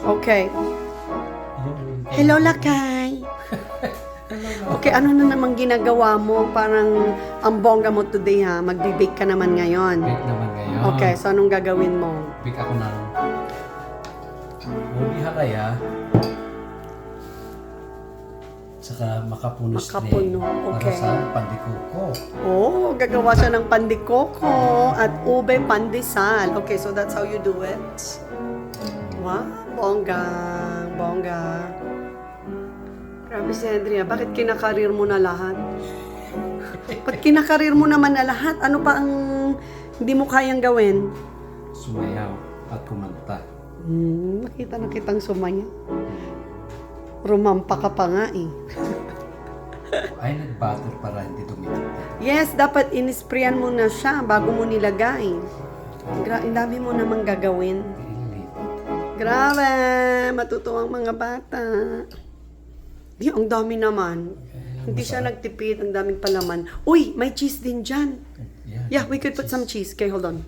Okay. Hello, Lakay. Okay, ano na naman ginagawa mo? Parang ang bongga mo today, ha? Magbe-bake ka naman ngayon. Bake naman ngayon. Okay, so anong gagawin mo? Bake ako ng ubi halaya. Saka makapunos Makapuno, okay. Para sa pandikuko. Oh, gagawa siya ng pandikoko at ube pandesal. Okay, so that's how you do it. Wow, bongga, bongga. Grabe si Andrea, bakit kinakarir mo na lahat? Ba't kinakarir mo naman na lahat? Ano pa ang hindi mo kayang gawin? Sumayaw at kumanta. Nakita na kitang sumaya. Rumampa ka pa nga eh. Ay, nag-butter para hindi dumikit. Yes, dapat inisprayan mo na siya bago mo nilagay. Ang dami mo namang gagawin. Pilit. Grabe! Matutuwang mga bata. Di, ang dami naman. Hindi siya nagtipid. Ang daming palaman. Uy, may cheese din dyan. Yeah, we could put some cheese. Okay, hold on.